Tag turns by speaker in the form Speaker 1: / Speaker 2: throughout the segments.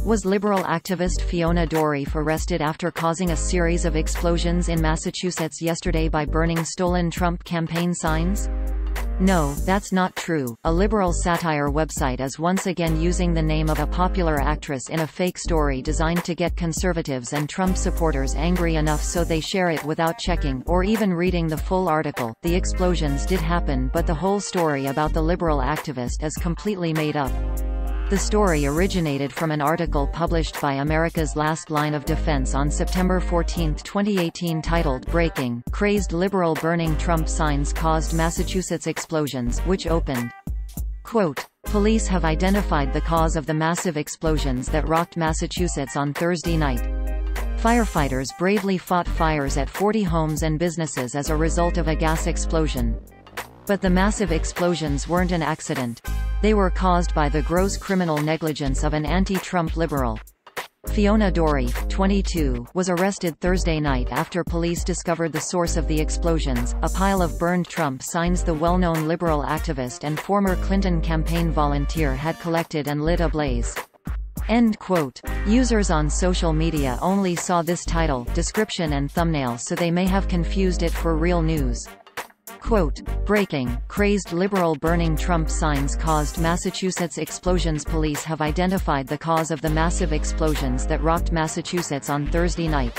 Speaker 1: Was liberal activist Fiona Dourif arrested after causing a series of explosions in Massachusetts yesterday by burning stolen Trump campaign signs? No, that's not true. A liberal satire website is once again using the name of a popular actress in a fake story designed to get conservatives and Trump supporters angry enough so they share it without checking, or even reading the full article. The explosions did happen, but the whole story about the liberal activist is completely made up. The story originated from an article published by America's Last Line of Defense on September 14, 2018 titled "Breaking: Crazed Liberal Burning Trump Signs Caused Massachusetts Explosions," which opened, quote, "Police have identified the cause of the massive explosions that rocked Massachusetts on Thursday night. Firefighters bravely fought fires at 40 homes and businesses as a result of a gas explosion. But the massive explosions weren't an accident. They were caused by the gross criminal negligence of an anti-Trump liberal." Fiona Dourif, 22, was arrested Thursday night after police discovered the source of the explosions, a pile of burned Trump signs the well-known liberal activist and former Clinton campaign volunteer had collected and lit ablaze. End quote. Users on social media only saw this title, description and thumbnail, so they may have confused it for real news. Quote, "Breaking: Crazed liberal burning Trump signs caused Massachusetts explosions. Police have identified the cause of the massive explosions that rocked Massachusetts on Thursday night.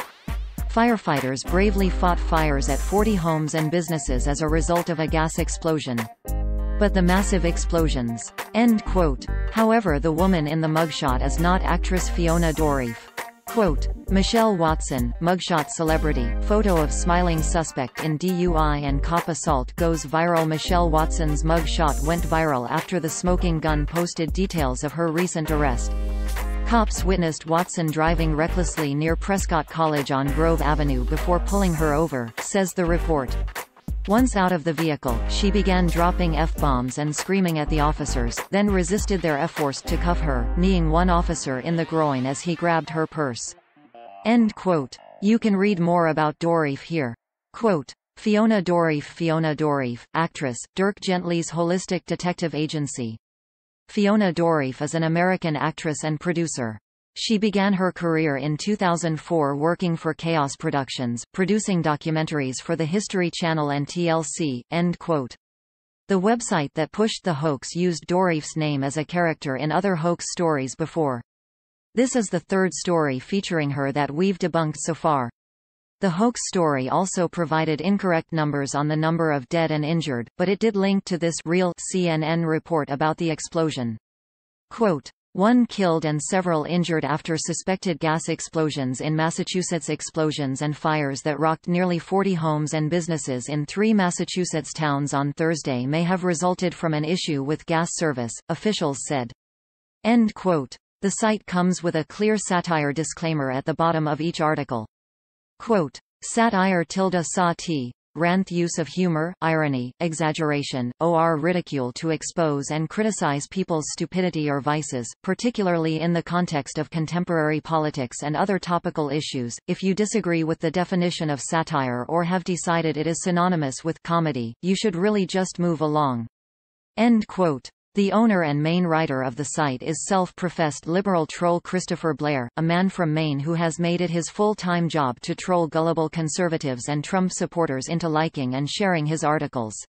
Speaker 1: Firefighters bravely fought fires at 40 homes and businesses as a result of a gas explosion. But the massive explosions." End quote. However, the woman in the mugshot is not actress Fiona Dourif. Quote, "Michelle Watson, mugshot celebrity, photo of smiling suspect in DUI and cop assault goes viral." Michelle Watson's mugshot went viral after the smoking gun posted details of her recent arrest. Cops witnessed Watson driving recklessly near Prescott College on Grove Avenue before pulling her over, says the report. Once out of the vehicle, she began dropping F-bombs and screaming at the officers, then resisted their efforts to cuff her, kneeing one officer in the groin as he grabbed her purse. End quote. You can read more about Dourif here. Quote, Fiona Dourif, actress, Dirk Gently's Holistic Detective Agency. Fiona Dourif is an American actress and producer. She began her career in 2004 working for Chaos Productions, producing documentaries for the History Channel and TLC. End quote. The website that pushed the hoax used Dourif's name as a character in other hoax stories before. This is the third story featuring her that we've debunked so far. The hoax story also provided incorrect numbers on the number of dead and injured, but it did link to this real CNN report about the explosion. Quote, "One killed and several injured after suspected gas explosions in Massachusetts." Explosions and fires that rocked nearly 40 homes and businesses in 3 Massachusetts towns on Thursday may have resulted from an issue with gas service, officials said. End quote. The site comes with a clear satire disclaimer at the bottom of each article. Quote, "Satire ~sa t. Rant use of humor, irony, exaggeration, or ridicule to expose and criticize people's stupidity or vices, particularly in the context of contemporary politics and other topical issues. If you disagree with the definition of satire or have decided it is synonymous with comedy, you should really just move along." End quote. The owner and main writer of the site is self-professed liberal troll Christopher Blair, a man from Maine who has made it his full-time job to troll gullible conservatives and Trump supporters into liking and sharing his articles.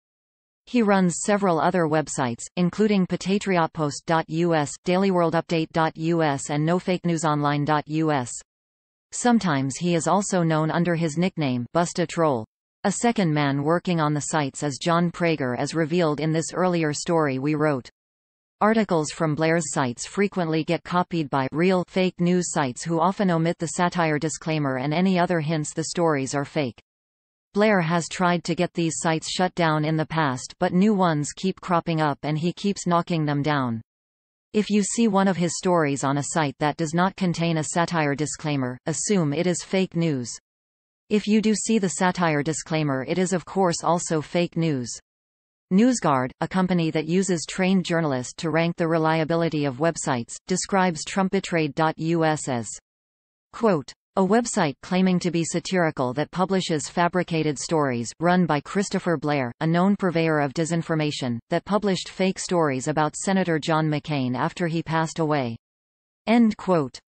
Speaker 1: He runs several other websites, including patriotpost.us, dailyworldupdate.us and nofakenewsonline.us. Sometimes he is also known under his nickname, Busta Troll. A second man working on the sites is John Prager, as revealed in this earlier story we wrote. Articles from Blair's sites frequently get copied by real fake news sites who often omit the satire disclaimer and any other hints the stories are fake. Blair has tried to get these sites shut down in the past, but new ones keep cropping up and he keeps knocking them down. If you see one of his stories on a site that does not contain a satire disclaimer, assume it is fake news. If you do see the satire disclaimer, it is of course also fake news. NewsGuard, a company that uses trained journalists to rank the reliability of websites, describes TrumpBetrayed.us as, quote, "A website claiming to be satirical that publishes fabricated stories, run by Christopher Blair, a known purveyor of disinformation, that published fake stories about Senator John McCain after he passed away." End quote.